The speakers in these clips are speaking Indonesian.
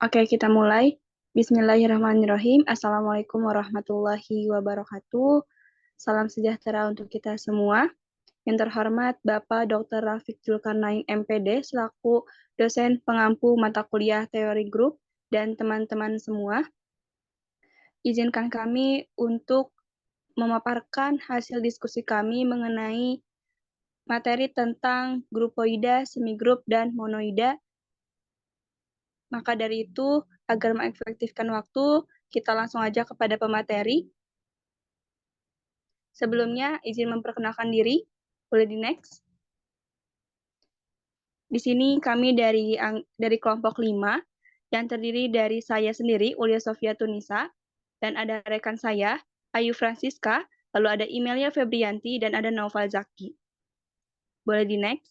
Oke, kita mulai. Bismillahirrahmanirrahim. Assalamualaikum warahmatullahi wabarakatuh. Salam sejahtera untuk kita semua. Yang terhormat Bapak Dr. Rafiq Zulkarnain MPD selaku dosen pengampu mata kuliah teori grup dan teman-teman semua. Izinkan kami untuk memaparkan hasil diskusi kami mengenai materi tentang grupoida, semigrup, dan monoida. Maka dari itu, agar mengefektifkan waktu, kita langsung aja kepada pemateri. Sebelumnya, izin memperkenalkan diri. Boleh di next. Di sini kami dari kelompok 5, yang terdiri dari saya sendiri, Ulia Sofia Tunisa, dan ada rekan saya, Ayu Francisca, lalu ada Imelia Febrianti, dan ada Naufal Zaki. Boleh di next.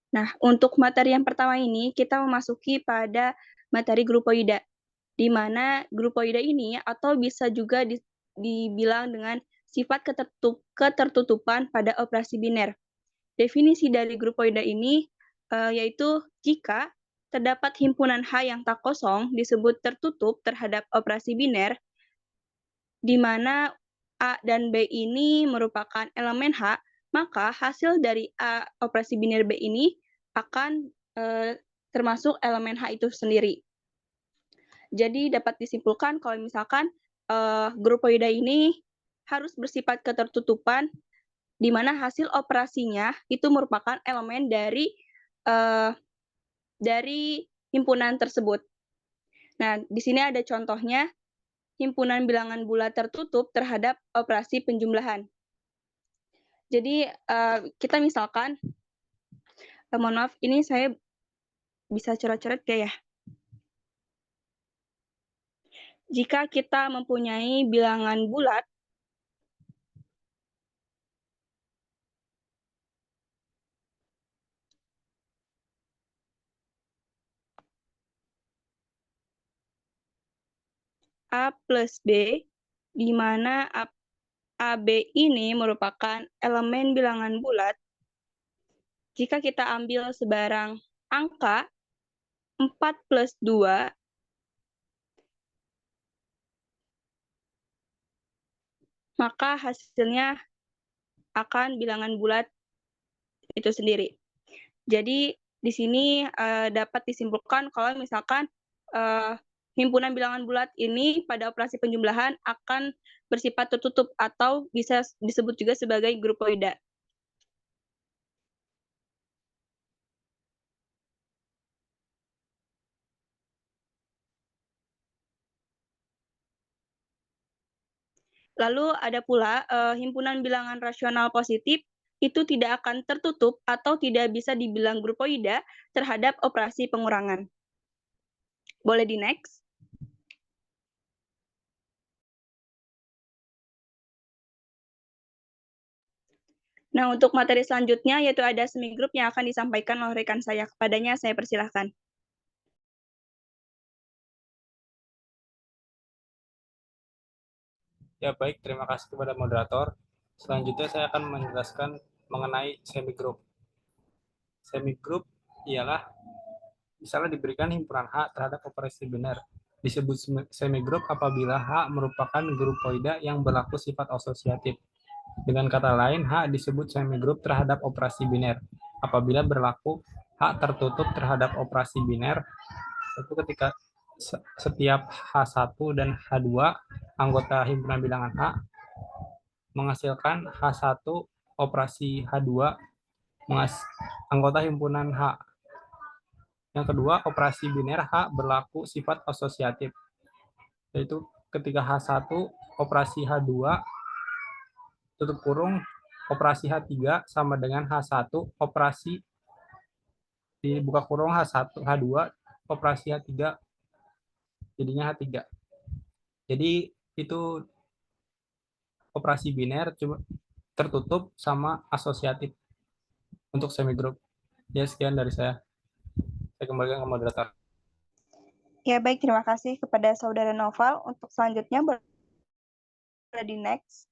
Nah, untuk materi yang pertama ini, kita memasuki pada materi grupoida, di mana grupoida ini atau bisa juga dibilang dengan sifat ketertutupan pada operasi biner. Definisi dari grupoida ini yaitu jika terdapat himpunan H yang tak kosong disebut tertutup terhadap operasi biner, di mana A dan B ini merupakan elemen H, maka hasil dari A operasi biner B ini akan termasuk elemen H itu sendiri. Jadi dapat disimpulkan kalau misalkan grupoida ini harus bersifat ketertutupan, di mana hasil operasinya itu merupakan elemen dari himpunan tersebut. Nah, di sini ada contohnya, himpunan bilangan bulat tertutup terhadap operasi penjumlahan. Jadi, kita misalkan, mohon maaf, ini saya bisa coret-coret kayak ya? Jika kita mempunyai bilangan bulat, A plus B, di mana AB ini merupakan elemen bilangan bulat. Jika kita ambil sebarang angka 4 plus 2, maka hasilnya akan bilangan bulat itu sendiri. Jadi di sini dapat disimpulkan kalau misalkan himpunan bilangan bulat ini pada operasi penjumlahan akan bersifat tertutup atau bisa disebut juga sebagai grupoida. Lalu ada pula himpunan bilangan rasional positif itu tidak akan tertutup atau tidak bisa dibilang grupoida terhadap operasi pengurangan. Boleh di next. Nah, untuk materi selanjutnya yaitu ada semigrup yang akan disampaikan oleh rekan saya. Kepadanya saya persilahkan. Ya baik, terima kasih kepada moderator. Selanjutnya saya akan menjelaskan mengenai semigroup. Semigroup ialah misalnya diberikan himpunan H terhadap operasi biner. Disebut semigroup apabila H merupakan grupoida yang berlaku sifat asosiatif. Dengan kata lain, H disebut semigroup terhadap operasi biner. Apabila berlaku H tertutup terhadap operasi biner, itu ketika setiap H1 dan H2 anggota himpunan bilangan H menghasilkan H1 operasi H2 anggota himpunan H. Yang kedua, operasi biner H berlaku sifat asosiatif, yaitu ketika H1 operasi H2 tutup kurung operasi H3 sama dengan H1 operasi dibuka kurung H1 H2 operasi H3 jadinya H3. Jadi itu operasi biner cuma tertutup sama asosiatif untuk semigroup. Ya sekian dari saya. Saya kembalikan ke moderator. Ya, baik. Terima kasih kepada Saudara Noval. Untuk selanjutnya, boleh di next.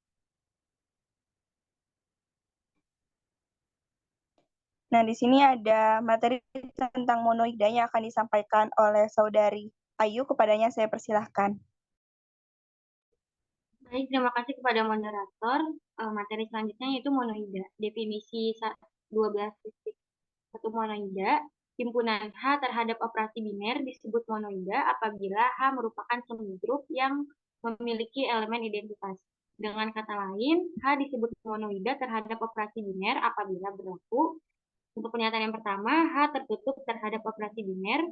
Nah, di sini ada materi tentang monoida yang akan disampaikan oleh Saudari Ayu. Kepadanya saya persilahkan. Baik, terima kasih kepada moderator. Materi selanjutnya yaitu monoida. Definisi 12.1 monoida. Himpunan H terhadap operasi biner disebut monoida apabila H merupakan semigrup yang memiliki elemen identitas. Dengan kata lain, H disebut monoida terhadap operasi biner apabila berlaku. Untuk pernyataan yang pertama, H tertutup terhadap operasi biner.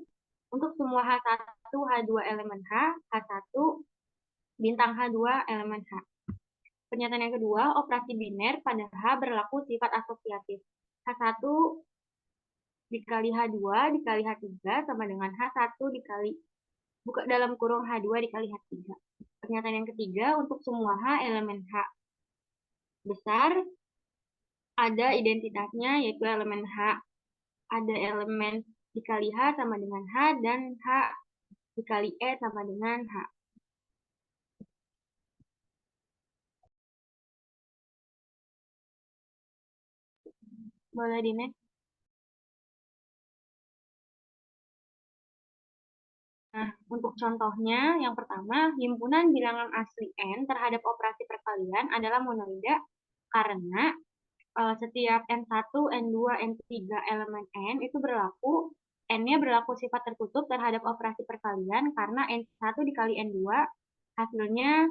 Untuk semua H1, H2 elemen H, H1 bintang H2 elemen H. Pernyataan yang kedua, operasi biner pada H berlaku sifat asosiatif. H1 dikali H2 dikali H3 sama dengan H1 dikali buka dalam kurung H2 dikali H3. Pernyataan yang ketiga, untuk semua H elemen H besar ada identitasnya yaitu elemen H. Ada elemen dikali H sama dengan H dan H dikali E sama dengan H. Boleh di next. Nah, untuk contohnya, yang pertama, himpunan bilangan asli N terhadap operasi perkalian adalah monoida karena setiap N1, N2, N3 elemen N itu berlaku, N-nya berlaku sifat tertutup terhadap operasi perkalian karena N1 dikali N2 hasilnya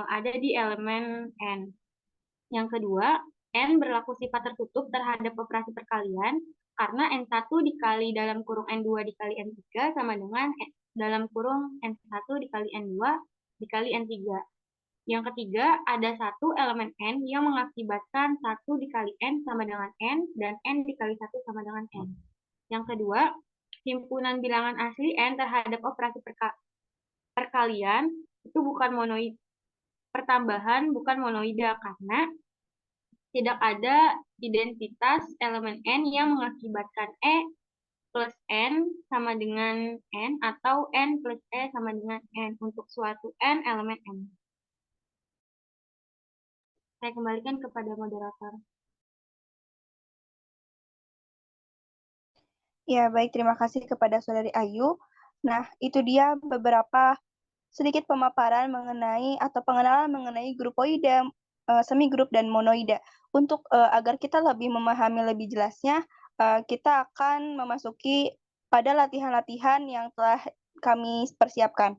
ada di elemen N. Yang kedua, N berlaku sifat tertutup terhadap operasi perkalian karena N1 dikali dalam kurung N2 dikali N3 sama dengan dalam kurung N1 dikali N2 dikali N3. Yang ketiga, ada satu elemen N yang mengakibatkan 1 dikali N sama dengan N dan N dikali 1 sama dengan N. Yang kedua, himpunan bilangan asli N terhadap operasi perkalian itu bukan monoid pertambahan, bukan monoida karena tidak ada identitas elemen N yang mengakibatkan E plus N sama dengan N atau N plus E sama dengan N untuk suatu N elemen N. Saya kembalikan kepada moderator. Ya, baik. Terima kasih kepada Saudari Ayu. Nah, itu dia beberapa sedikit pemaparan mengenai atau pengenalan mengenai grupoida, semigrup, dan monoida. Untuk agar kita lebih memahami lebih jelasnya, kita akan memasuki pada latihan-latihan yang telah kami persiapkan.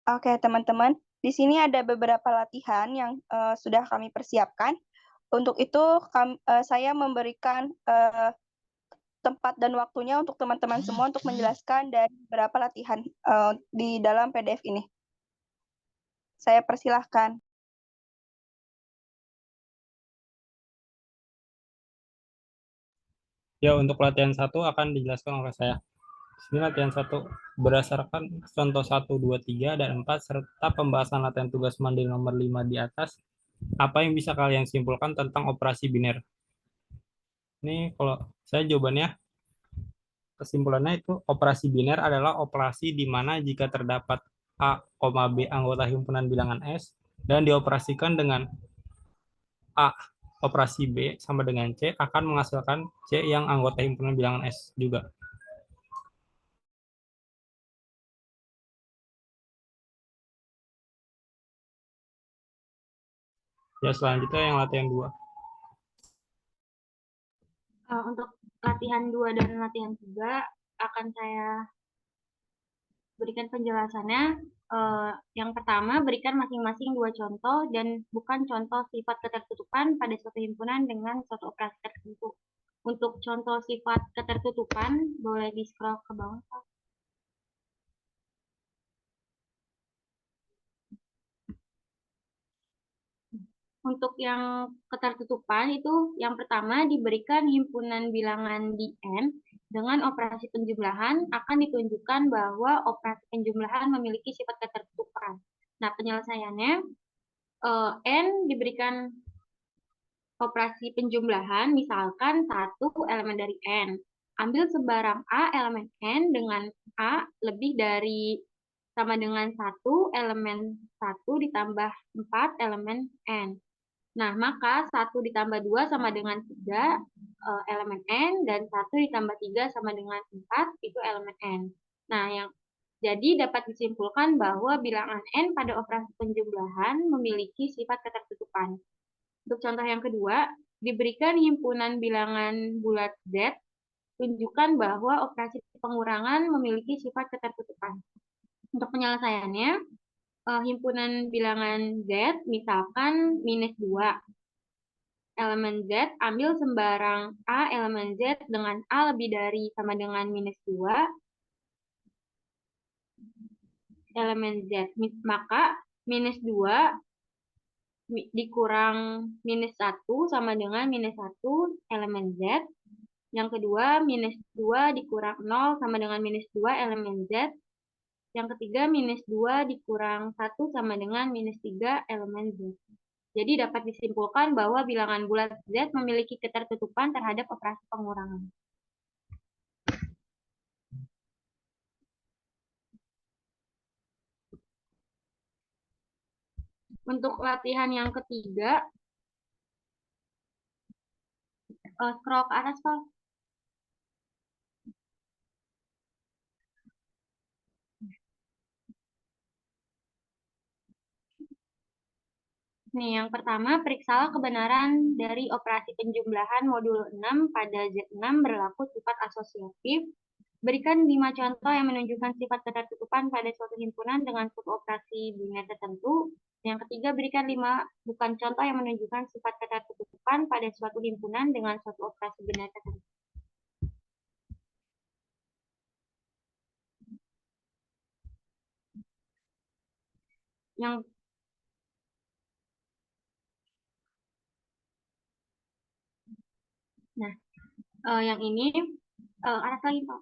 Oke, teman-teman, di sini ada beberapa latihan yang sudah kami persiapkan. Untuk itu, saya memberikan tempat dan waktunya untuk teman-teman semua untuk menjelaskan dari beberapa latihan di dalam PDF ini. Saya persilahkan. Ya, untuk latihan 1 akan dijelaskan oleh saya. Ini latihan 1 berdasarkan contoh 1, 2, 3, dan 4 serta pembahasan latihan tugas mandiri nomor 5 di atas. Apa yang bisa kalian simpulkan tentang operasi biner? Ini kalau saya jawabannya, kesimpulannya itu operasi biner adalah operasi di mana jika terdapat A, B anggota himpunan bilangan S dan dioperasikan dengan A operasi B sama dengan C akan menghasilkan C yang anggota himpunan bilangan S juga. Ya, selanjutnya yang latihan 2. Untuk latihan 2 dan latihan 3 akan saya berikan penjelasannya. Yang pertama, berikan masing-masing 2 contoh dan bukan contoh sifat ketertutupan pada suatu himpunan dengan suatu operasi tertentu. Untuk contoh sifat ketertutupan, boleh di-scroll ke bawah. Untuk yang ketertutupan itu yang pertama diberikan himpunan bilangan di N dengan operasi penjumlahan akan ditunjukkan bahwa operasi penjumlahan memiliki sifat ketertutupan. Nah, penyelesaiannya N diberikan operasi penjumlahan, misalkan 1 elemen dari N. Ambil sebarang A elemen N dengan A lebih dari sama dengan 1 elemen 1 ditambah 4 elemen N. Nah, maka 1 ditambah 2 sama dengan 3 elemen N, dan 1 ditambah 3 sama dengan 4 itu elemen N. Nah, jadi dapat disimpulkan bahwa bilangan N pada operasi penjumlahan memiliki sifat ketertutupan. Untuk contoh yang kedua, diberikan himpunan bilangan bulat Z, tunjukkan bahwa operasi pengurangan memiliki sifat ketertutupan. Untuk penyelesaiannya, himpunan bilangan Z, misalkan minus 2. Elemen Z, ambil sembarang A elemen Z dengan A lebih dari sama dengan minus 2. Elemen Z, maka minus 2 dikurang minus 1 sama dengan minus 1 elemen Z. Yang kedua, minus 2 dikurang 0 sama dengan minus 2 elemen Z. Yang ketiga, minus 2 dikurang 1 sama dengan minus 3 elemen Z. Jadi dapat disimpulkan bahwa bilangan bulat Z memiliki ketertutupan terhadap operasi pengurangan. Untuk latihan yang ketiga, scroll ke atas, Pak. Nih, yang pertama, periksalah kebenaran dari operasi penjumlahan modul 6 pada Z6 berlaku sifat asosiatif. Berikan 5 contoh yang menunjukkan sifat ketertutupan pada suatu himpunan dengan suatu operasi biner tertentu. Yang ketiga, berikan 5 bukan contoh yang menunjukkan sifat ketertutupan pada suatu himpunan dengan suatu operasi biner tertentu. Yang ini, atas lagi, Pak.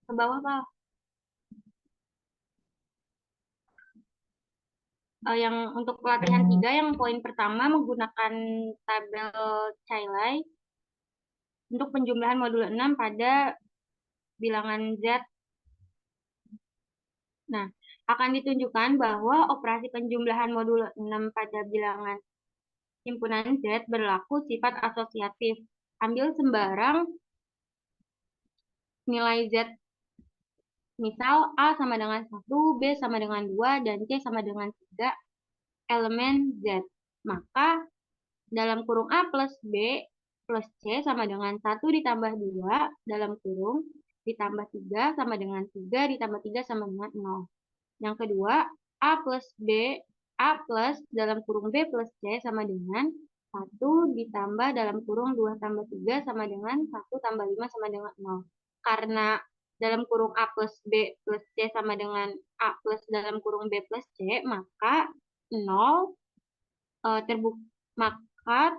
Ke bawah, Pak. Yang untuk pelatihan 3, yang poin pertama menggunakan tabel Cayley untuk penjumlahan modul 6 pada bilangan Z. Nah, akan ditunjukkan bahwa operasi penjumlahan modul 6 pada bilangan himpunan Z berlaku sifat asosiatif. Ambil sembarang nilai Z. Misal A sama dengan 1, B sama dengan 2, dan C sama dengan 3 elemen Z. Maka dalam kurung A plus B plus C sama dengan 1 ditambah 2 dalam kurung ditambah 3 sama dengan 3 ditambah 3 sama dengan 0. Yang kedua, A plus dalam kurung B plus C sama dengan 1 ditambah dalam kurung 2 tambah 3 sama dengan 1 tambah 5 sama dengan 0. Karena dalam kurung A plus B plus C sama dengan A plus dalam kurung B plus C, maka 0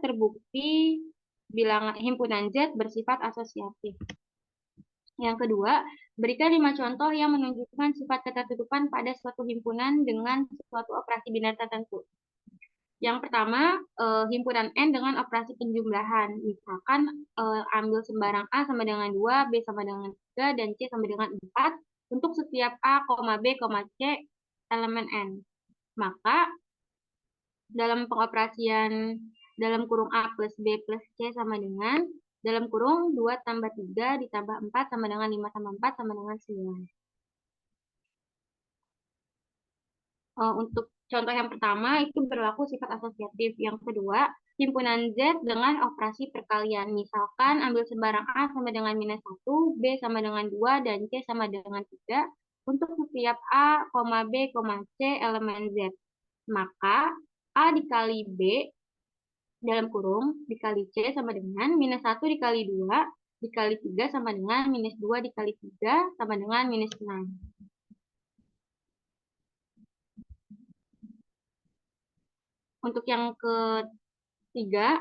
terbukti bilangan himpunan Z bersifat asosiatif. Yang kedua, berikan 5 contoh yang menunjukkan sifat ketertutupan pada suatu himpunan dengan suatu operasi biner tertentu. Yang pertama, himpunan N dengan operasi penjumlahan. Misalkan ambil sembarang A sama dengan 2, B sama dengan 3, dan C sama dengan 4 untuk setiap A, B, C elemen N. Maka dalam pengoperasian dalam kurung A plus B plus C sama dengan dalam kurung 2 tambah 3 ditambah 4 sama dengan 5 tambah 4 sama dengan 9. Untuk contoh yang pertama itu berlaku sifat asosiatif. Yang kedua, himpunan Z dengan operasi perkalian. Misalkan ambil sembarang A sama dengan minus 1, B sama dengan 2, dan C sama dengan 3 untuk setiap A, B, C elemen Z. Maka A dikali B dalam kurung dikali C sama dengan minus 1 dikali 2 dikali 3 sama dengan minus 2 dikali 3 sama dengan minus 6. Untuk yang ketiga,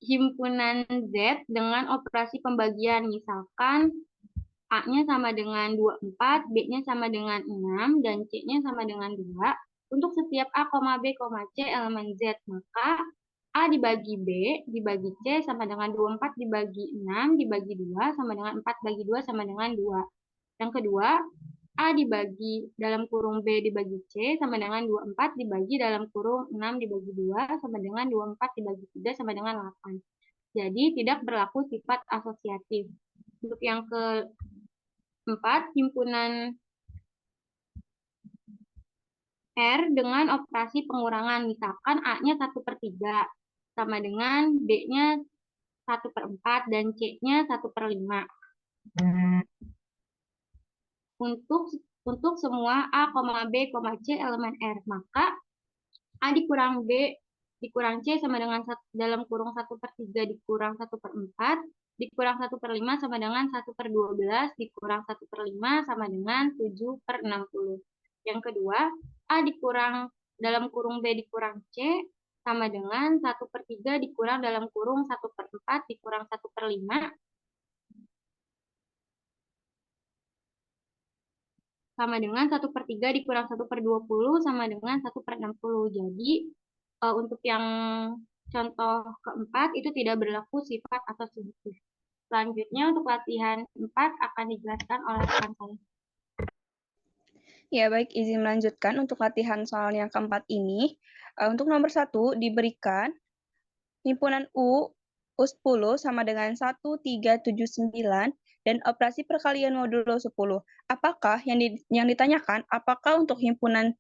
himpunan Z dengan operasi pembagian. Misalkan A-nya sama dengan 24, B-nya sama dengan 6, dan C-nya sama dengan 2. Untuk setiap A, B, C elemen Z, maka A dibagi B dibagi C sama dengan 24 dibagi 6 dibagi 2 sama dengan 4 bagi 2 sama dengan 2. Yang kedua, A dibagi dalam kurung B dibagi C sama dengan 24 dibagi dalam kurung 6 dibagi 2 sama dengan 24 dibagi 3 sama dengan 8. Jadi tidak berlaku sifat asosiatif. Untuk yang keempat, himpunan R dengan operasi pengurangan. Misalkan A-nya 1/3 sama dengan B-nya 1/4 dan C-nya 1/5. Untuk semua A, B, C elemen R, maka A dikurang B dikurang C sama dengan dalam kurung 1/3 dikurang 1/4 dikurang 1/5 sama dengan 1/12 dikurang 1/5 sama dengan 7/60. Yang kedua, A dikurang dalam kurung B dikurang C sama dengan 1/3 dikurang dalam kurung 1/4 dikurang 1/5 sama dengan 1/3 dikurang 1/20 sama dengan 1/60. Jadi, untuk yang contoh keempat itu tidak berlaku sifat asosiatif. Selanjutnya untuk latihan 4 akan dijelaskan oleh rekan saya. Ya, baik, izin melanjutkan untuk latihan soal yang keempat ini. Untuk nomor 1 diberikan himpunan U10 sama dengan 1379 dan operasi perkalian modulo 10. Apakah yang ditanyakan, apakah untuk himpunan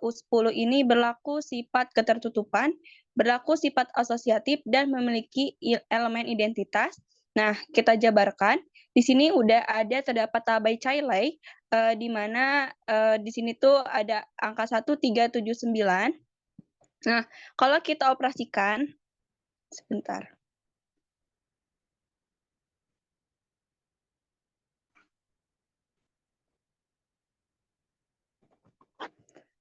U10 ini berlaku sifat ketertutupan, berlaku sifat asosiatif, dan memiliki elemen identitas? Nah, kita jabarkan. Di sini udah ada terdapat tabai Cayley, di mana di sini tuh ada angka 1379. Nah, kalau kita operasikan, sebentar.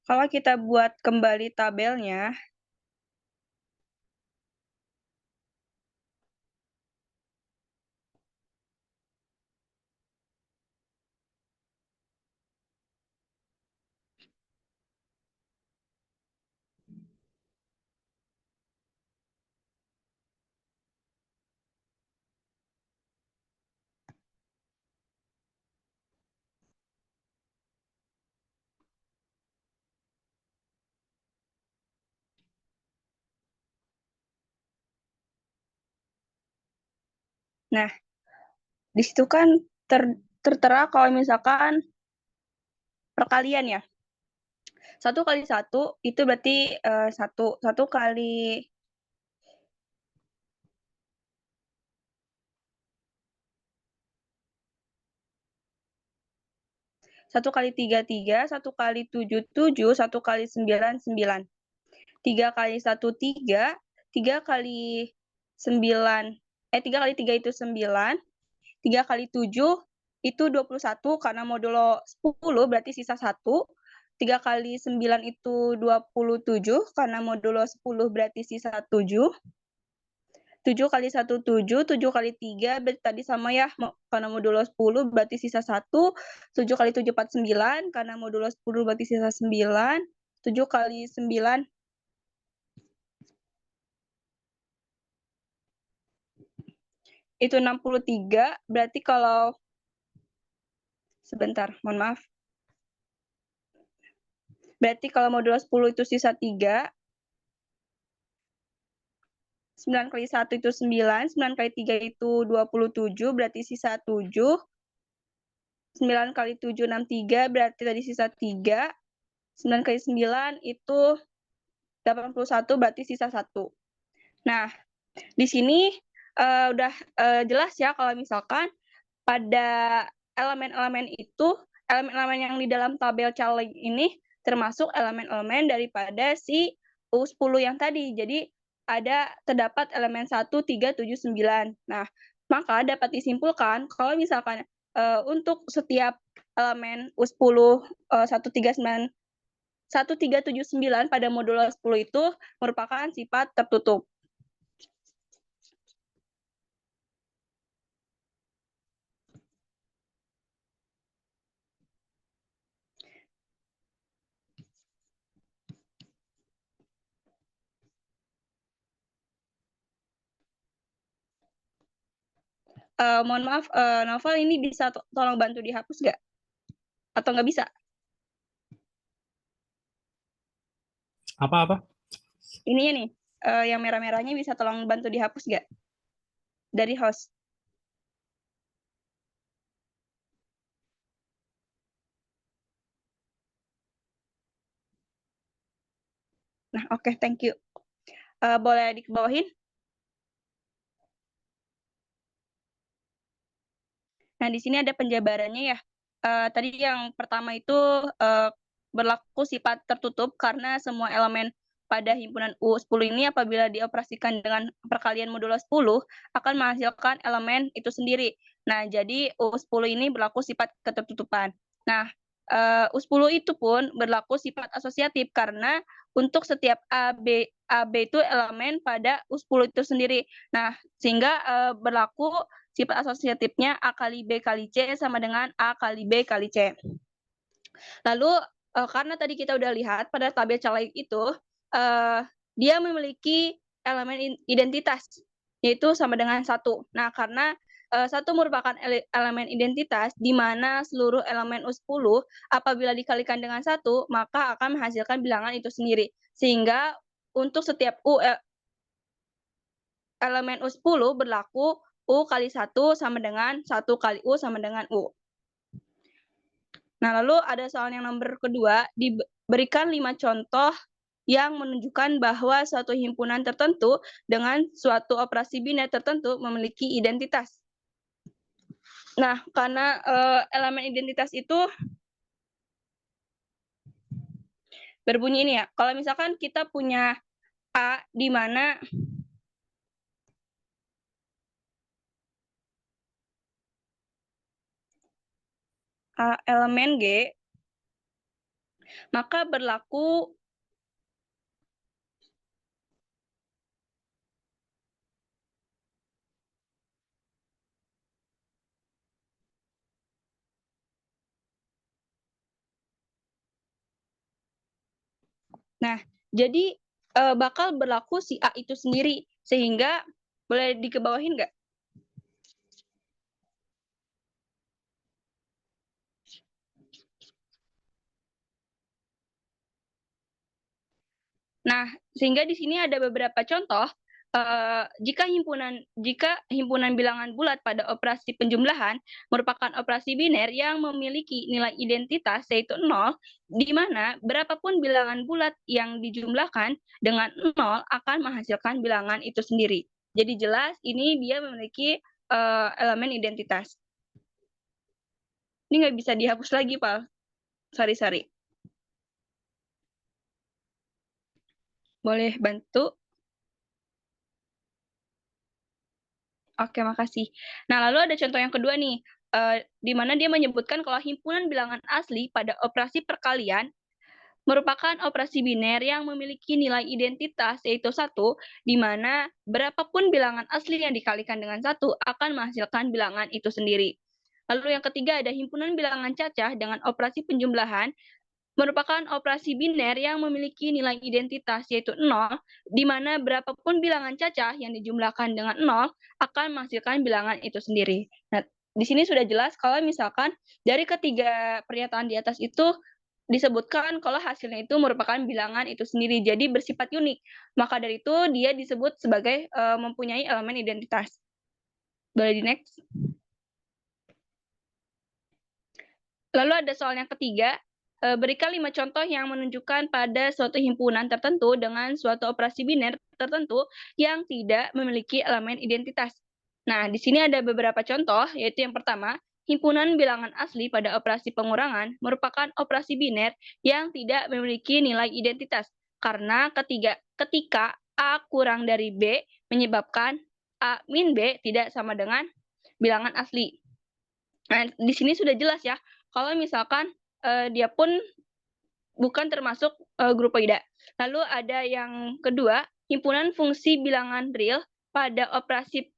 Kalau kita buat kembali tabelnya, nah, di situ kan tertera kalau misalkan perkalian ya. 1 kali 1 itu berarti 1. 1 kali 1 kali 3, 3. 1 kali 7, 7. 1 kali 9, 9. 3 kali 1, 3. 3 kali 9, 3 kali 3 itu 9. 3 kali 7 itu 21 karena modulo 10 berarti sisa 1. 3 kali 9 itu 27 karena modulo 10 berarti sisa 7. 7 kali 1, 7. 7 kali 3 berarti tadi sama ya, karena modulo 10 berarti sisa 1. 7 kali 7, 49 karena modulo 10 berarti sisa 9. 7 kali 9 itu 63, berarti kalau sebentar, mohon maaf. Berarti kalau modulo 10 itu sisa 3. 9 kali 1 itu 9. 9 kali 3 itu 27, berarti sisa 7. 9 kali 7, 63, berarti tadi sisa 3. 9 kali 9 itu 81, berarti sisa 1. Nah, di sini udah jelas ya kalau misalkan pada elemen-elemen itu, elemen-elemen yang di dalam tabel Cayley ini termasuk elemen-elemen daripada si U10 yang tadi. Jadi terdapat elemen 1, 3, 7, 9. Nah, maka dapat disimpulkan kalau misalkan untuk setiap elemen U10 1379 1379 pada modulo 10 itu merupakan sifat tertutup. Mohon maaf, Novel ini bisa tolong bantu dihapus nggak? Atau nggak bisa? Apa-apa? Ininya nih, yang merah-merahnya bisa tolong bantu dihapus nggak? Dari host. Nah, oke, thank you. Boleh dikebawahin? Nah, di sini ada penjabarannya ya. Tadi yang pertama itu berlaku sifat tertutup karena semua elemen pada himpunan U10 ini apabila dioperasikan dengan perkalian modulo 10 akan menghasilkan elemen itu sendiri. Nah, jadi U10 ini berlaku sifat ketertutupan. Nah, U10 itu pun berlaku sifat asosiatif karena untuk setiap AB itu elemen pada U10 itu sendiri. Nah, sehingga berlaku sifat asosiatifnya A kali B kali C sama dengan A kali B kali C. Lalu karena tadi kita udah lihat pada tabel calaik itu dia memiliki elemen identitas yaitu sama dengan 1. Nah, karena 1 merupakan elemen identitas di mana seluruh elemen U10 apabila dikalikan dengan 1 maka akan menghasilkan bilangan itu sendiri. Sehingga untuk setiap elemen U10 berlaku U kali 1 sama dengan 1 kali U sama dengan U. Nah, lalu ada soal yang nomor kedua, diberikan 5 contoh yang menunjukkan bahwa suatu himpunan tertentu dengan suatu operasi biner tertentu memiliki identitas. Nah, karena elemen identitas itu berbunyi ini ya, kalau misalkan kita punya A di mana A elemen G, maka berlaku Nah, jadi bakal berlaku si A itu sendiri, sehingga boleh dikebawahin nggak? Nah, sehingga di sini ada beberapa contoh, jika himpunan bilangan bulat pada operasi penjumlahan merupakan operasi biner yang memiliki nilai identitas yaitu 0, di mana berapapun bilangan bulat yang dijumlahkan dengan 0 akan menghasilkan bilangan itu sendiri. Jadi jelas ini dia memiliki elemen identitas. Ini nggak bisa dihapus lagi, Pak. Sorry. Boleh bantu? Oke, makasih. Nah, lalu ada contoh yang kedua nih, di mana dia menyebutkan kalau himpunan bilangan asli pada operasi perkalian merupakan operasi biner yang memiliki nilai identitas yaitu 1, di mana berapapun bilangan asli yang dikalikan dengan 1 akan menghasilkan bilangan itu sendiri. Lalu yang ketiga ada himpunan bilangan cacah dengan operasi penjumlahan merupakan operasi biner yang memiliki nilai identitas yaitu 0, di mana berapapun bilangan cacah yang dijumlahkan dengan 0 akan menghasilkan bilangan itu sendiri. Nah, di sini sudah jelas kalau misalkan dari ketiga pernyataan di atas itu disebutkan kalau hasilnya itu merupakan bilangan itu sendiri, jadi bersifat unik. Maka dari itu dia disebut sebagai mempunyai elemen identitas. Boleh di next? Lalu ada soal yang ketiga, berikan 5 contoh yang menunjukkan pada suatu himpunan tertentu dengan suatu operasi biner tertentu yang tidak memiliki elemen identitas. Nah, di sini ada beberapa contoh, yaitu yang pertama, himpunan bilangan asli pada operasi pengurangan merupakan operasi biner yang tidak memiliki nilai identitas, karena ketika A kurang dari B menyebabkan A min B tidak sama dengan bilangan asli. Nah, di sini sudah jelas ya, kalau misalkan dia pun bukan termasuk grupoida. Lalu ada yang kedua, himpunan fungsi bilangan real pada operasi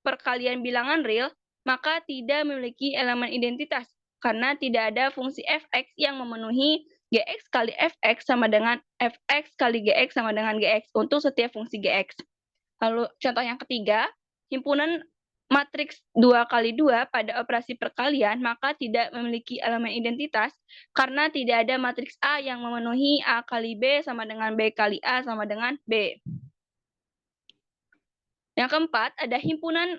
perkalian bilangan real, maka tidak memiliki elemen identitas, karena tidak ada fungsi fx yang memenuhi gx kali fx sama dengan fx kali gx sama dengan gx untuk setiap fungsi gx. Lalu contoh yang ketiga, himpunan matriks 2 kali 2 pada operasi perkalian, maka tidak memiliki elemen identitas karena tidak ada matriks A yang memenuhi A kali B sama dengan B kali A sama dengan B. Yang keempat, ada himpunan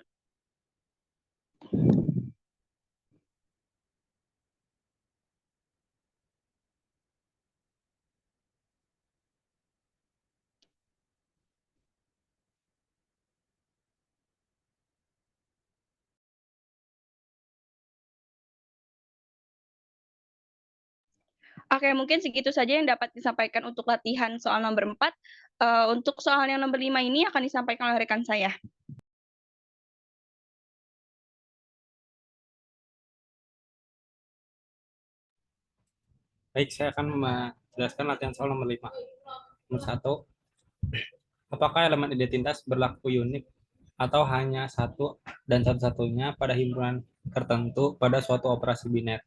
Oke, mungkin segitu saja yang dapat disampaikan untuk latihan soal nomor 4. Untuk soal yang nomor 5 ini akan disampaikan oleh rekan saya. Baik, saya akan menjelaskan latihan soal nomor 5. Nomor 1, apakah elemen identitas berlaku unik atau hanya satu dan satu-satunya pada himpunan tertentu pada suatu operasi biner?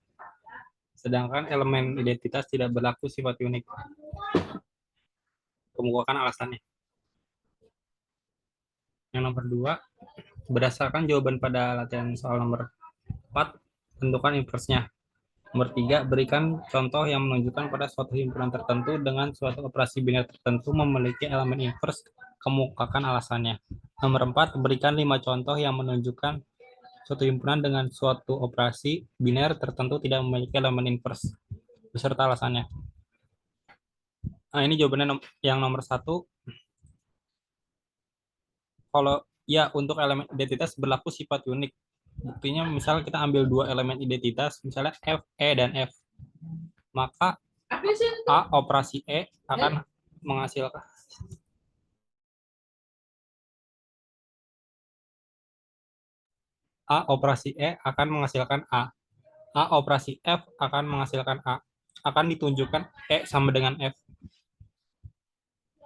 Sedangkan elemen identitas tidak berlaku sifat unik. Kemukakan alasannya. Yang nomor 2, berdasarkan jawaban pada latihan soal nomor 4, tentukan inversnya. Nomor 3, berikan contoh yang menunjukkan pada suatu himpunan tertentu dengan suatu operasi biner tertentu memiliki elemen invers, kemukakan alasannya. Nomor 4, berikan 5 contoh yang menunjukkan suatu himpunan dengan suatu operasi biner tertentu tidak memiliki elemen invers, beserta alasannya. Nah, ini jawabannya yang nomor 1. Kalau ya untuk elemen identitas berlaku sifat unik. Buktinya misalnya kita ambil 2 elemen identitas, misalnya F, E, dan F. Maka A operasi E akan menghasilkan A. A operasi F akan menghasilkan A. Akan ditunjukkan E sama dengan F.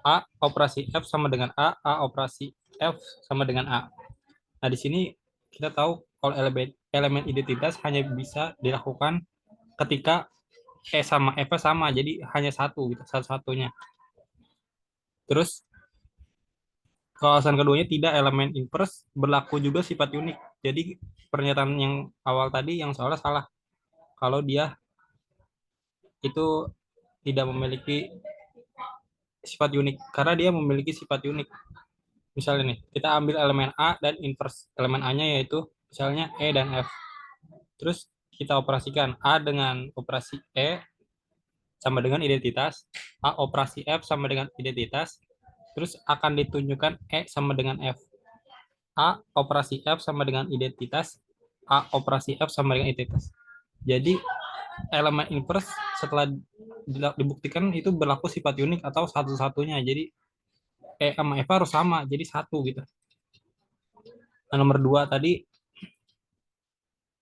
A operasi F sama dengan A operasi F sama dengan A. Nah, di sini kita tahu kalau elemen identitas hanya bisa dilakukan ketika E sama F sama, jadi hanya satu gitu, satu-satunya. Terus kalau alasan keduanya tidak elemen invers berlaku juga sifat unik. Jadi pernyataan yang awal tadi yang soalnya salah. Kalau dia itu tidak memiliki sifat unik, karena dia memiliki sifat unik. Misalnya nih, kita ambil elemen A dan invers elemen A-nya yaitu misalnya E dan F. Terus kita operasikan A dengan operasi E sama dengan identitas, A operasi F sama dengan identitas, terus akan ditunjukkan E sama dengan F. A operasi F sama dengan identitas, A operasi F sama dengan identitas. Jadi elemen invers setelah dibuktikan itu berlaku sifat unik atau satu-satunya. Jadi E sama F harus sama, jadi satu gitu. Nah, nomor 2 tadi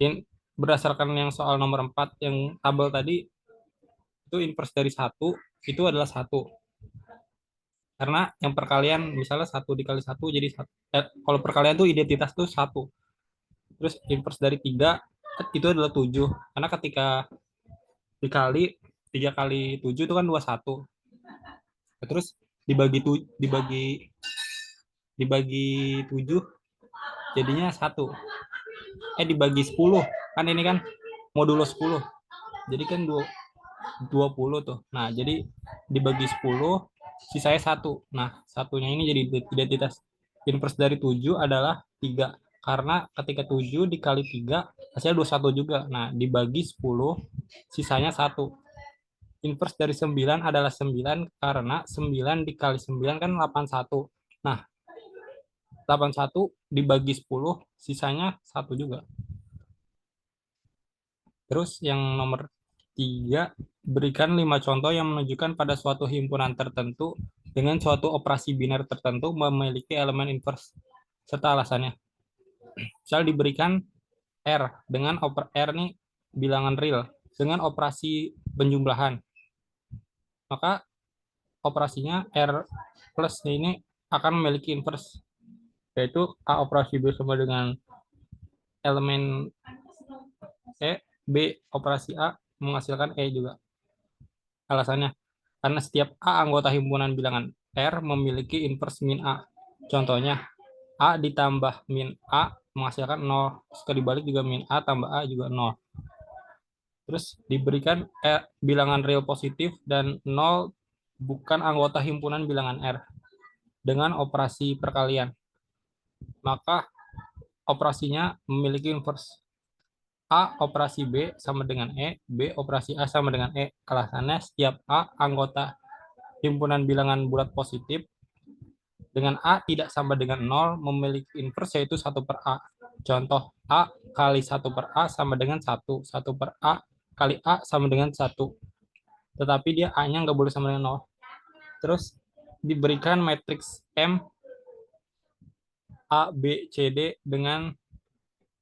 yang berdasarkan yang soal nomor 4 yang tabel tadi itu invers dari 1 itu adalah 1. Karena yang perkalian misalnya 1 dikali 1 jadi 1. Kalau perkalian tuh identitas tuh 1. Terus invers dari 3 itu adalah 7. Karena ketika dikali 3 kali 7 itu kan 21. Terus dibagi 7 jadinya 1. Dibagi 10. Kan ini kan modulo 10. Jadi kan 20 tuh. Nah, jadi dibagi 10 sisanya 1. Nah, satunya ini jadi identitas. Invers dari 7 adalah 3. Karena ketika 7 dikali 3 hasilnya 21 juga. Nah, dibagi 10 sisanya 1. Invers dari 9 adalah 9 karena 9 dikali 9 kan 81. Nah, 81 dibagi 10 sisanya 1 juga. Terus yang nomor 3, berikan 5 contoh yang menunjukkan pada suatu himpunan tertentu dengan suatu operasi biner tertentu memiliki elemen invers serta alasannya. Misal diberikan R dengan R nih bilangan real dengan operasi penjumlahan. Maka operasinya R plus ini akan memiliki invers, yaitu A operasi B sama dengan elemen E, B operasi A menghasilkan E juga. Alasannya, karena setiap A anggota himpunan bilangan R memiliki invers min A. Contohnya, A ditambah min A menghasilkan 0. Jika dibalik juga min A tambah A juga 0. Terus diberikan bilangan real positif dan 0 bukan anggota himpunan bilangan R dengan operasi perkalian. Maka operasinya memiliki inverse. A operasi B sama dengan E, B operasi A sama dengan E. Alasannya setiap A anggota himpunan bilangan bulat positif dengan A tidak sama dengan 0 memiliki inverse yaitu 1 per A. Contoh, A kali 1 per A sama dengan 1. 1 per A kali A sama dengan 1. Tetapi dia A-nya nggak boleh sama dengan 0. Terus diberikan matriks M A, B, C, D dengan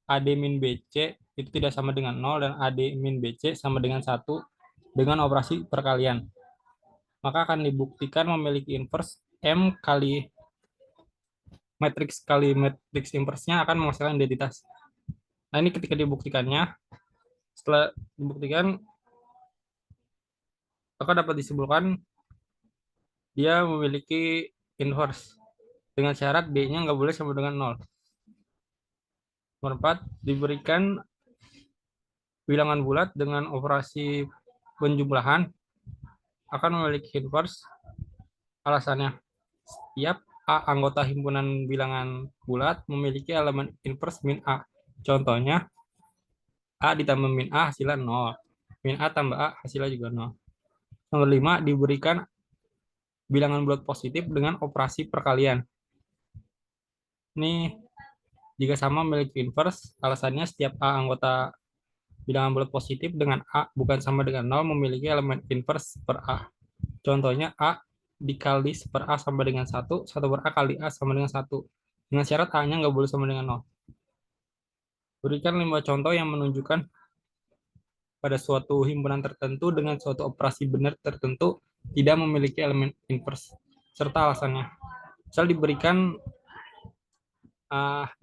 AD min BC itu tidak sama dengan 0 dan AD min BC sama dengan 1 dengan operasi perkalian. Maka akan dibuktikan memiliki inverse M kali matriks inverse-nya akan menghasilkan identitas. Nah, ini ketika dibuktikannya, setelah dibuktikan, maka dapat disimpulkan dia memiliki inverse dengan syarat B-nya nggak boleh sama dengan 0. Nomor 4, diberikan bilangan bulat dengan operasi penjumlahan akan memiliki inverse. Alasannya, setiap A anggota himpunan bilangan bulat memiliki elemen inverse min A. Contohnya, A ditambah min A hasilnya 0. Min A tambah A hasilnya juga 0. Nomor 5, diberikan bilangan bulat positif dengan operasi perkalian. Ini jika sama memiliki inverse, alasannya setiap A anggota bilangan bulat positif dengan A bukan sama dengan 0 memiliki elemen inverse per A. Contohnya A dikali per A sama dengan 1, 1 per A kali A sama dengan 1. Dengan syarat A-nya nggak boleh sama dengan 0. Berikan 5 contoh yang menunjukkan pada suatu himpunan tertentu dengan suatu operasi benar tertentu tidak memiliki elemen inverse, serta alasannya. Misal diberikan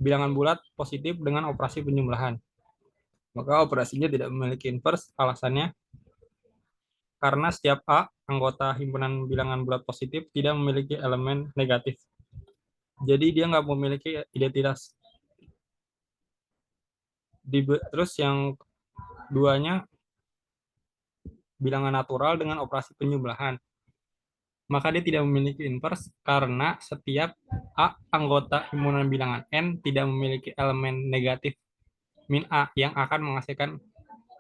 bilangan bulat positif dengan operasi penjumlahan. Maka operasinya tidak memiliki inverse, alasannya karena setiap A anggota himpunan bilangan bulat positif tidak memiliki elemen negatif. Jadi dia nggak memiliki identitas. Terus yang duanya bilangan natural dengan operasi penjumlahan. Maka dia tidak memiliki inverse karena setiap A anggota himpunan bilangan N tidak memiliki elemen negatif min A yang akan menghasilkan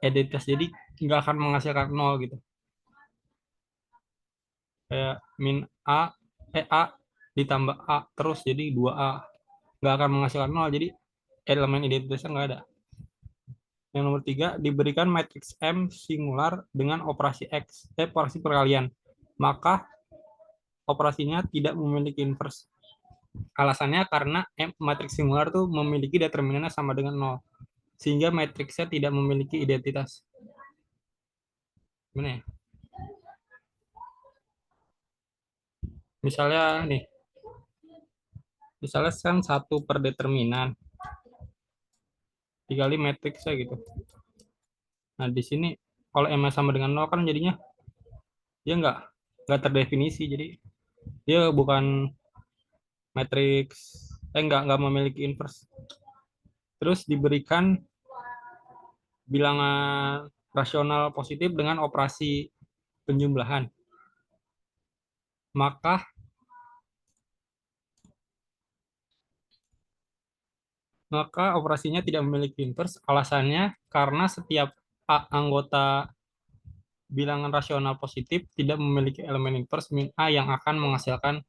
identitas. Jadi nggak akan menghasilkan 0 gitu. Kayak min A, A ditambah A terus jadi 2A. Nggak akan menghasilkan 0, jadi elemen identitasnya nggak ada. Yang nomor 3, diberikan matriks M singular dengan operasi operasi perkalian. Maka operasinya tidak memiliki inverse. Alasannya karena matriks singular tuh memiliki determinannya sama dengan 0. Sehingga matriksnya tidak memiliki identitas. Gimana ya? Misalnya nih, misalnya kan 1 per determinan dikali matriksnya gitu. Nah, di sini kalau M sama dengan 0 kan jadinya dia nggak terdefinisi, jadi dia bukan matriks, nggak memiliki inverse. Terus diberikan bilangan rasional positif dengan operasi penjumlahan. Maka operasinya tidak memiliki inverse. Alasannya karena setiap A anggota bilangan rasional positif tidak memiliki elemen inverse min A yang akan menghasilkan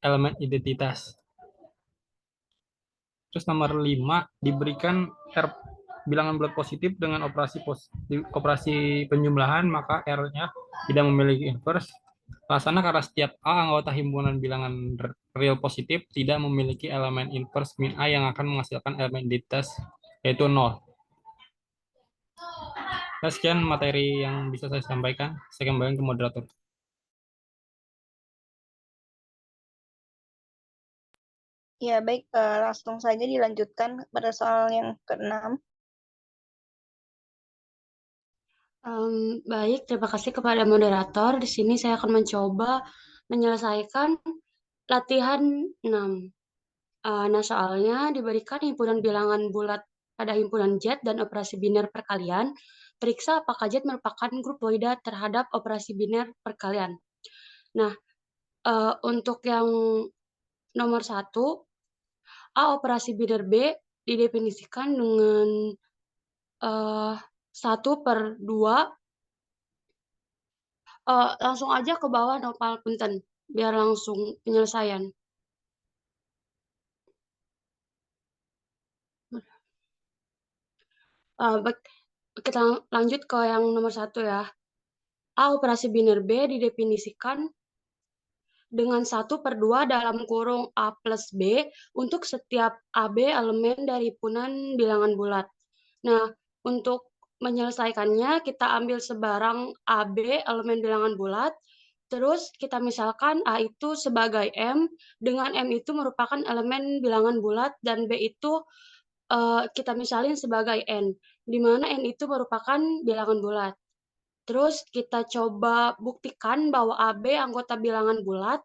elemen identitas. Terus nomor 5, diberikan R bilangan bulat positif dengan operasi penjumlahan, maka R-nya tidak memiliki inverse. Alasannya karena setiap A anggota himpunan bilangan real positif tidak memiliki elemen inverse min A yang akan menghasilkan elemen identitas, yaitu 0. Nah, sekian materi yang bisa saya sampaikan. Saya kembali ke moderator. Ya, baik. Langsung saja dilanjutkan pada soal yang ke-6. Baik, terima kasih kepada moderator. Di sini saya akan mencoba menyelesaikan latihan 6. Nah, soalnya diberikan himpunan bilangan bulat pada himpunan Z dan operasi biner perkalian, periksa apakah Z merupakan grupoida terhadap operasi biner perkalian. Nah, untuk yang nomor 1, A operasi biner B didefinisikan dengan 1/2. Langsung aja ke bawah nopal punten, biar langsung penyelesaian. Kita lanjut ke yang nomor 1 ya. A operasi biner B didefinisikan dengan 1/2 dalam kurung A plus B untuk setiap AB elemen dari himpunan bilangan bulat. Nah, untuk menyelesaikannya, kita ambil sebarang AB elemen bilangan bulat, terus kita misalkan A itu sebagai M, dengan M itu merupakan elemen bilangan bulat, dan B itu kita misalin sebagai N, di mana N itu merupakan bilangan bulat. Terus kita coba buktikan bahwa AB anggota bilangan bulat.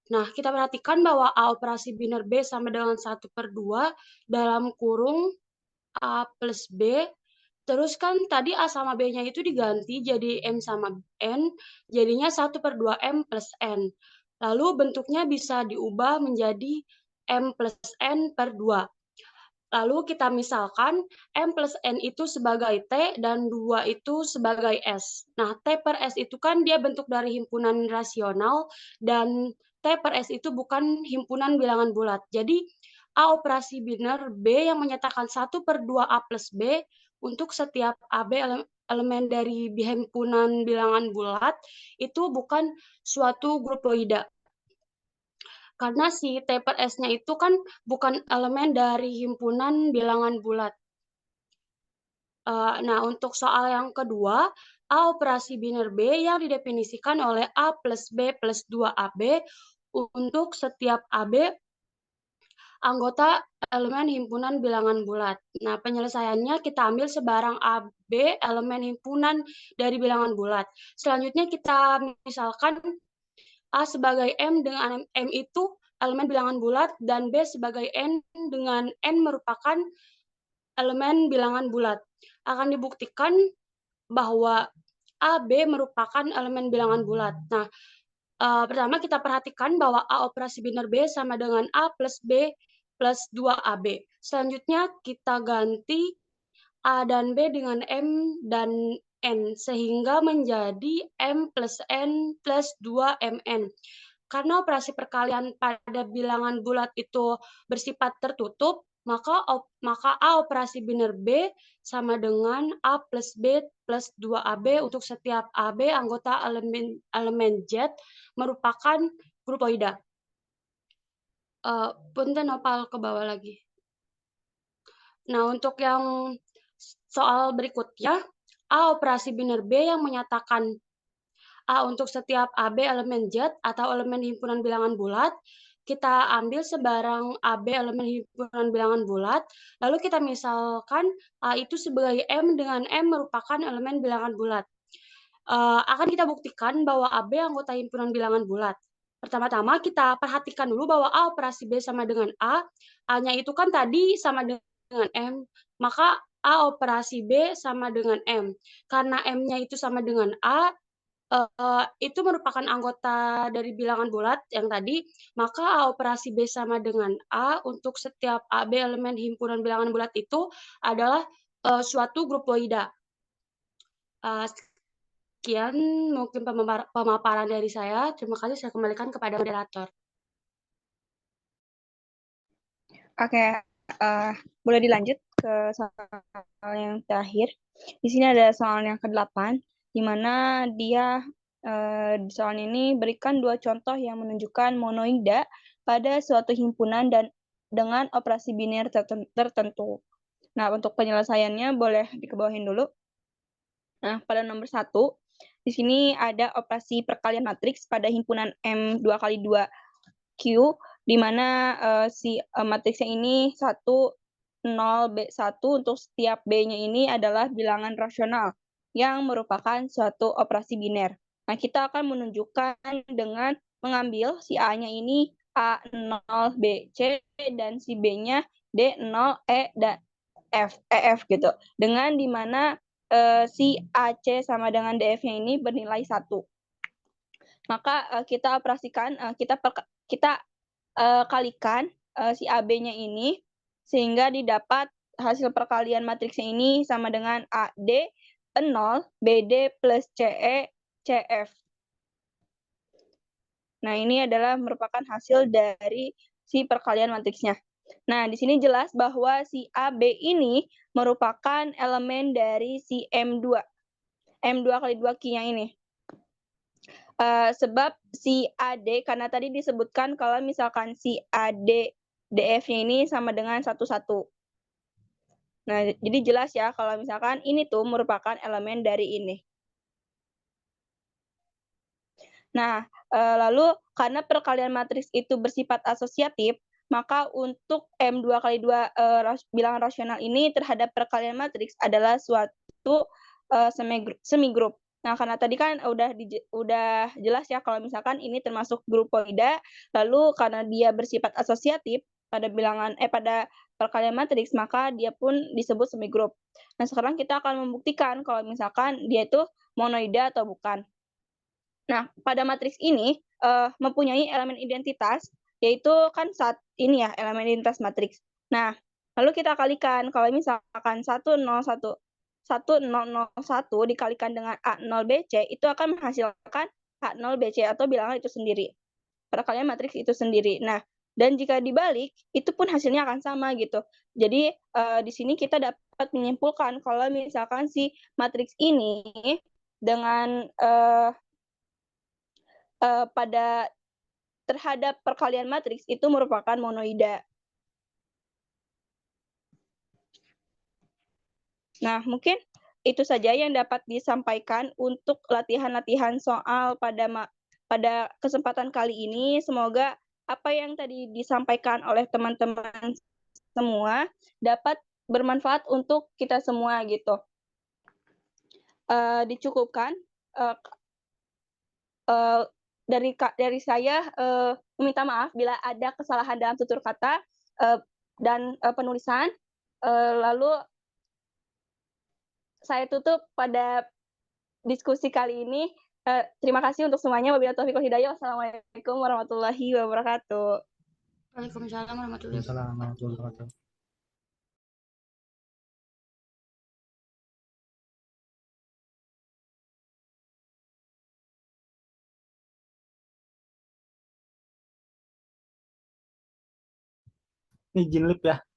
Nah, kita perhatikan bahwa A operasi biner B sama dengan 1/2 dalam kurung A plus B. Terus kan tadi A sama B-nya itu diganti jadi M sama N, jadinya 1/2 M plus N. Lalu bentuknya bisa diubah menjadi M plus N per 2. Lalu kita misalkan M plus N itu sebagai T dan 2 itu sebagai S. Nah, T per S itu kan dia bentuk dari himpunan rasional dan T per S itu bukan himpunan bilangan bulat. Jadi, A operasi biner B yang menyatakan 1/2 A plus B untuk setiap AB elemen dari himpunan bilangan bulat itu bukan suatu grupoida. Karena si T per S-nya itu kan bukan elemen dari himpunan bilangan bulat. Nah, untuk soal yang kedua, A operasi biner B yang didefinisikan oleh A plus B plus 2AB untuk setiap AB anggota elemen himpunan bilangan bulat. Nah, penyelesaiannya kita ambil sebarang AB elemen himpunan dari bilangan bulat. Selanjutnya kita misalkan A sebagai M dengan M itu elemen bilangan bulat dan B sebagai N dengan N merupakan elemen bilangan bulat. Akan dibuktikan bahwa A, B merupakan elemen bilangan bulat. Nah, pertama kita perhatikan bahwa A operasi biner B sama dengan A plus B plus 2AB. Selanjutnya kita ganti A dan B dengan M dan N, sehingga menjadi M plus N plus 2MN. Karena operasi perkalian pada bilangan bulat itu bersifat tertutup, maka A operasi biner B sama dengan A plus B plus 2AB untuk setiap AB anggota elemen Z merupakan grupoida. Punten nopal ke bawah lagi. Nah, untuk yang soal berikutnya, A operasi biner B yang menyatakan A untuk setiap AB elemen Z atau elemen himpunan bilangan bulat, kita ambil sebarang AB elemen himpunan bilangan bulat, lalu kita misalkan A itu sebagai M dengan M merupakan elemen bilangan bulat. Akan kita buktikan bahwa AB anggota himpunan bilangan bulat. Pertama-tama kita perhatikan dulu bahwa A operasi B sama dengan A-nya itu kan tadi sama dengan M, maka A operasi B sama dengan M. Karena M-nya itu sama dengan A, itu merupakan anggota dari bilangan bulat yang tadi, maka A operasi B sama dengan A untuk setiap AB elemen himpunan bilangan bulat itu adalah suatu grupoida. Sekian mungkin pemaparan dari saya. Terima kasih, saya kembalikan kepada moderator. Oke, boleh dilanjut ke soal yang terakhir. Di sini ada soal yang ke-8, di mana dia di soal ini berikan 2 contoh yang menunjukkan monoida pada suatu himpunan dan dengan operasi biner tertentu. Nah, untuk penyelesaiannya boleh dikebawahin dulu. Nah, pada nomor 1, di sini ada operasi perkalian matriks pada himpunan M 2x2Q, di mana matriksnya ini 1, 0, B1 untuk setiap B-nya ini adalah bilangan rasional yang merupakan suatu operasi biner. Nah, kita akan menunjukkan dengan mengambil si A-nya ini A0 BC dan si B-nya D0 E dan EF gitu. Dengan dimana si AC sama dengan DF-nya ini bernilai 1. Maka kita operasikan, kita kalikan si AB-nya ini sehingga didapat hasil perkalian matriksnya ini sama dengan AD 0 BD plus CE CF. Nah, ini adalah merupakan hasil dari si perkalian matriksnya. Nah, di sini jelas bahwa si AB ini merupakan elemen dari si M2. M2 kali 2 Q-nya ini. Sebab si AD, karena tadi disebutkan kalau misalkan si AD DF-nya ini sama dengan 1, 1. Nah, jadi jelas ya kalau misalkan ini tuh merupakan elemen dari ini. Nah, lalu karena perkalian matriks itu bersifat asosiatif, maka untuk M2 kali 2 bilangan rasional ini terhadap perkalian matriks adalah suatu semigroup. Nah, karena tadi kan udah jelas ya kalau misalkan ini termasuk grupoida, lalu karena dia bersifat asosiatif pada perkalian matriks, maka dia pun disebut semigroup. Nah, sekarang kita akan membuktikan kalau misalkan dia itu monoida atau bukan. Nah, pada matriks ini mempunyai elemen identitas, yaitu kan ini ya, elemen identitas matriks. Nah, lalu kita kalikan, kalau misalkan 101 dikalikan dengan A0BC, itu akan menghasilkan A0BC atau bilangan itu sendiri. Perkalian matriks itu sendiri. Nah, dan jika dibalik, itu pun hasilnya akan sama gitu. Jadi, di sini kita dapat menyimpulkan kalau misalkan si matriks ini dengan terhadap perkalian matriks itu merupakan monoida. Nah, mungkin itu saja yang dapat disampaikan untuk latihan-latihan soal pada kesempatan kali ini. Semoga apa yang tadi disampaikan oleh teman-teman semua dapat bermanfaat untuk kita semua gitu. Dicukupkan dari saya meminta maaf bila ada kesalahan dalam tutur kata dan penulisan. Lalu saya tutup pada diskusi kali ini. Terima kasih untuk semuanya. Wabillahi taufiq wal hidayah. Wassalamualaikum warahmatullahi wabarakatuh. Waalaikumsalam warahmatullahi wabarakatuh. Ini Jinlip ya.